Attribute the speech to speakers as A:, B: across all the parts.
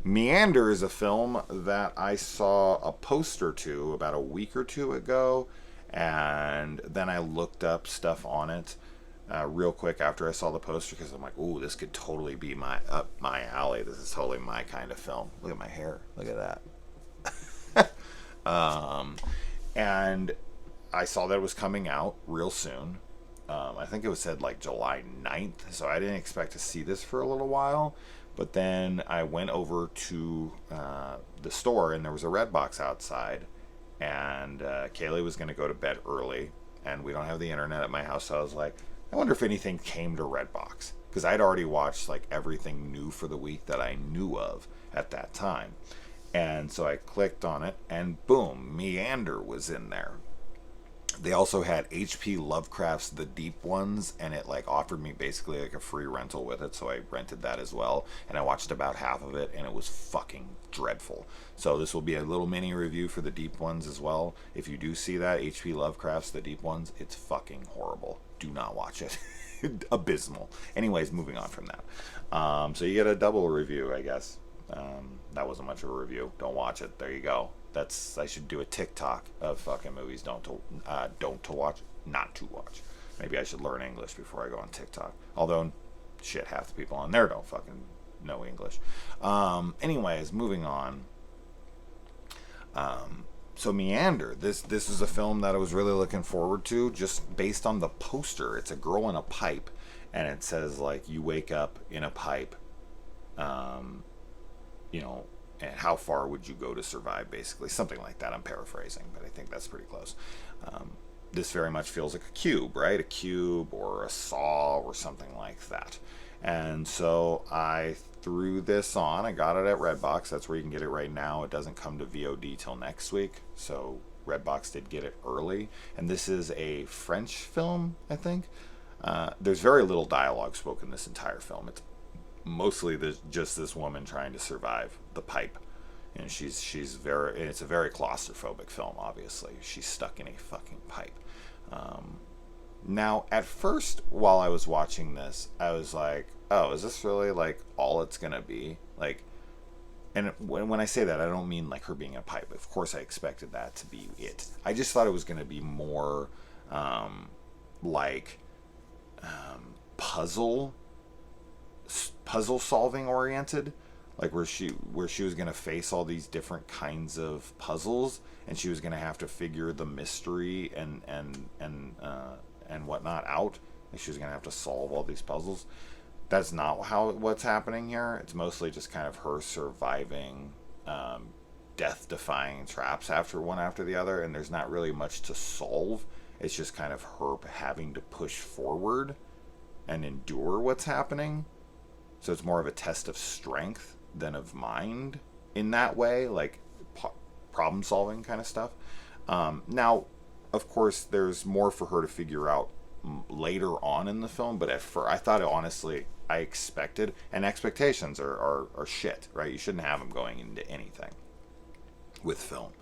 A: Meander is a film that I saw a poster to about a week or two ago, and then I looked up stuff on it real quick after I saw the poster because I'm like, ooh, this could totally be my up my alley. This is totally my kind of film. Look at my hair. Look at that. And I saw that it was coming out real soon. I think it was said like July 9th, so I didn't expect to see this for a little while. But then I went over to the store, and there was a Redbox outside, and Kaylee was going to go to bed early, and we don't have the internet at my house, so I was like, I wonder if anything came to Redbox, because I'd already watched like everything new for the week that I knew of at that time. And so I clicked on it, and boom, Meander was in there. They also had HP Lovecraft's The Deep Ones, and it like offered me basically like a free rental with it, so I rented that as well, and I watched about half of it, and it was fucking dreadful. So this will be a little mini review for The Deep Ones as well. If you do see that, HP Lovecraft's The Deep Ones, it's fucking horrible. Do not watch it. Abysmal. Anyways, moving on from that. So you get a double review, I guess. That wasn't much of a review. Don't watch it. There you go. I should do a TikTok of fucking movies don't to watch, not to watch. Maybe I should learn English before I go on TikTok. Although, shit, half the people on there don't fucking know English. Anyways, moving on. So Meander, this is a film that I was really looking forward to, just based on the poster. It's a girl in a pipe, and it says like you wake up in a pipe. You know, and how far would you go to survive, basically. Something like that. I'm paraphrasing, but I think that's pretty close. This very much feels like a cube, right? A cube or a saw or something like that. And so I threw this on. I got it at Redbox. That's where you can get it right now. It doesn't come to VOD till next week. So Redbox did get it early. And this is a French film, I think. There's very little dialogue spoken this entire film. It's mostly just this woman trying to survive the pipe, and she's very, and it's a very claustrophobic film. Obviously, she's stuck in a fucking pipe. Now, at first, while I was watching this, I was like, "Oh, is this really like all it's gonna be?" Like, and when I say that, I don't mean like her being in a pipe. Of course, I expected that to be it. I just thought it was gonna be more like puzzle solving oriented, like where she was going to face all these different kinds of puzzles, and she was going to have to figure the mystery and whatnot out, and she was going to have to solve all these puzzles. That's not what's happening here. It's mostly just kind of her surviving death defying traps after the other, and there's not really much to solve. It's just kind of her having to push forward and endure what's happening. So it's more of a test of strength than of mind in that way, like problem solving kind of stuff. Now, of course, there's more for her to figure out later on in the film, but at first, I thought, honestly, I expected, and expectations are shit, right? You shouldn't have them going into anything with film.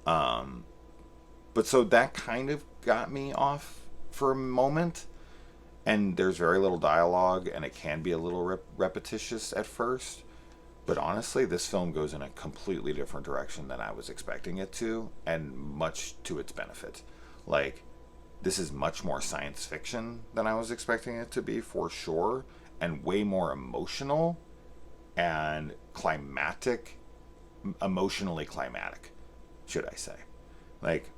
A: But so that kind of got me off for a moment. And there's very little dialogue, and it can be a little repetitious at first. But honestly, this film goes in a completely different direction than I was expecting it to, and much to its benefit. Like, this is much more science fiction than I was expecting it to be, for sure, and way more emotional and climatic, emotionally climatic, should I say. Like,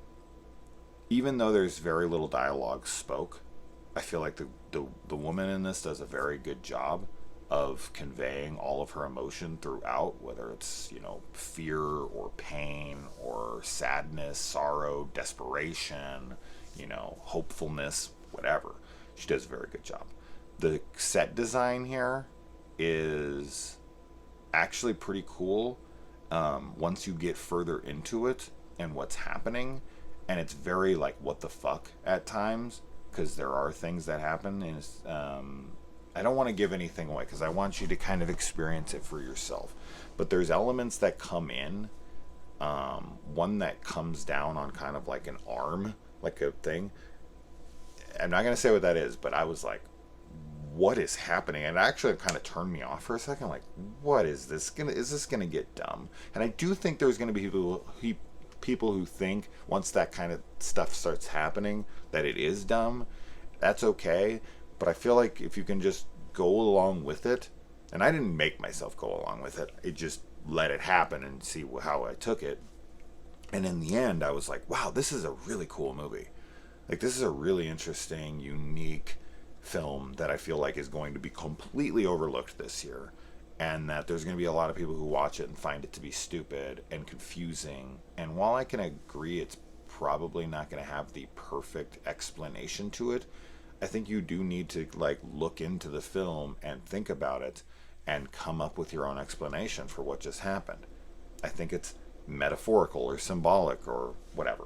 A: even though there's very little dialogue spoke, I feel like the woman in this does a very good job of conveying all of her emotion throughout, whether it's, fear or pain or sadness, sorrow, desperation, hopefulness, whatever. She does a very good job. The set design here is actually pretty cool once you get further into it and what's happening, and it's very like what the fuck at times, because there are things that happen, and I don't want to give anything away because I want you to kind of experience it for yourself. But there's elements that come in, one that comes down on kind of like an arm, like a thing. I'm not going to say what that is, but I was like, what is happening? And it actually kind of turned me off for a second. Like, what is this gonna? Is this gonna get dumb? And I do think there's gonna be people who think once that kind of stuff starts happening that it is dumb. That's okay. But I feel like if you can just go along with it, and I didn't make myself go along with it. It just let it happen and see how I took it. And in the end, I was like, wow, this is a really cool movie. Like, this is a really interesting, unique film that I feel like is going to be completely overlooked this year. And that there's going to be a lot of people who watch it and find it to be stupid and confusing. And while I can agree it's probably not going to have the perfect explanation to it, I think you do need to, like, look into the film and think about it and come up with your own explanation for what just happened. I think it's metaphorical or symbolic or whatever.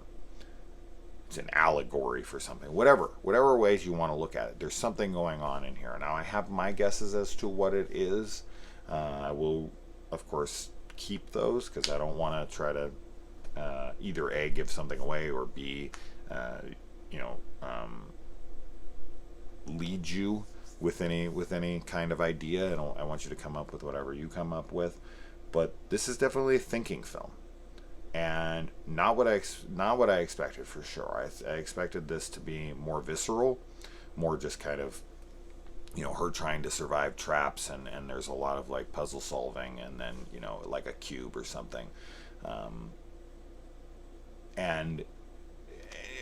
A: It's an allegory for something. Whatever ways you want to look at it. There's something going on in here. Now, I have my guesses as to what it is. I will, of course, keep those because I don't want to try to either A, give something away, or B, lead you with any kind of idea. I want you to come up with whatever you come up with. But this is definitely a thinking film, and not what I expected for sure. I expected this to be more visceral, more just kind of, her trying to survive traps, and there's a lot of like puzzle solving, and then like a cube or something,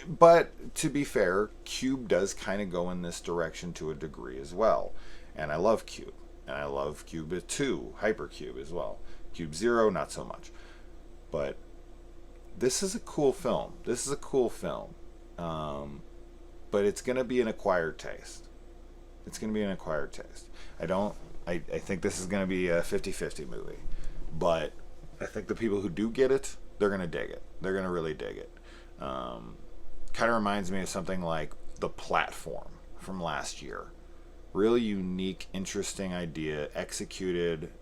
A: but to be fair, Cube does kind of go in this direction to a degree as well, and I love Cube, and I love Cube 2, Hypercube as well. Cube 0, not so much, but this is a cool film. But it's gonna be an acquired taste. I think this is gonna be a 50-50 movie, but I think the people who do get it, they're gonna dig it. They're gonna really dig it. Kind of reminds me of something like The Platform from last year. Really unique, interesting idea, executed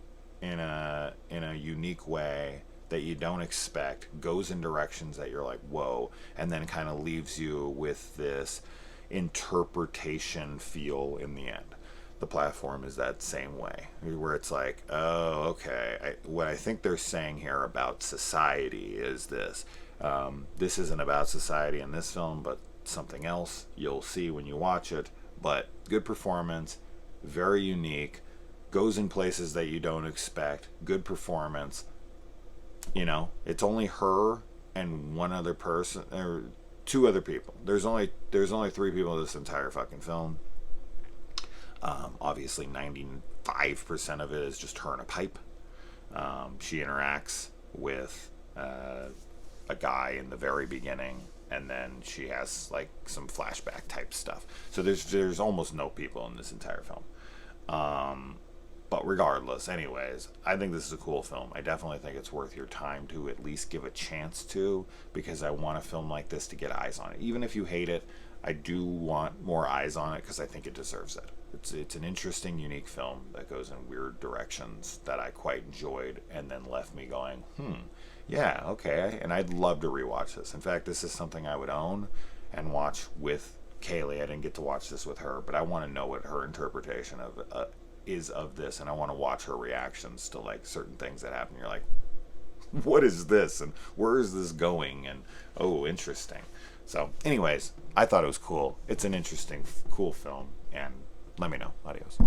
A: in a unique way that you don't expect, goes in directions that you're like, whoa, and then kind of leaves you with this interpretation feel in the end. The Platform is that same way, where it's like, oh, okay, what I think they're saying here about society is this. This isn't about society in this film, but something else you'll see when you watch it. But good performance, very unique, goes in places that you don't expect, good performance. It's only her and one other person, or two other people. There's only 3 people in this entire fucking film. Obviously 95% of it is just her in a pipe. She interacts with a guy in the very beginning, and then she has like some flashback type stuff. So there's almost no people in this entire film. But regardless, anyways, I think this is a cool film. I definitely think it's worth your time to at least give a chance to, because I want a film like this to get eyes on it. Even if you hate it, I do want more eyes on it because I think it deserves it. It's an interesting, unique film that goes in weird directions that I quite enjoyed, and then left me going, yeah, okay. And I'd love to rewatch this. In fact, this is something I would own and watch with Kaylee. I didn't get to watch this with her, but I want to know what her interpretation of is of this, and I want to watch her reactions to like certain things that happen. You're like, what is this, and where is this going, and oh, interesting. So anyways, I thought it was cool. It's an interesting, cool film, and let me know. Adios.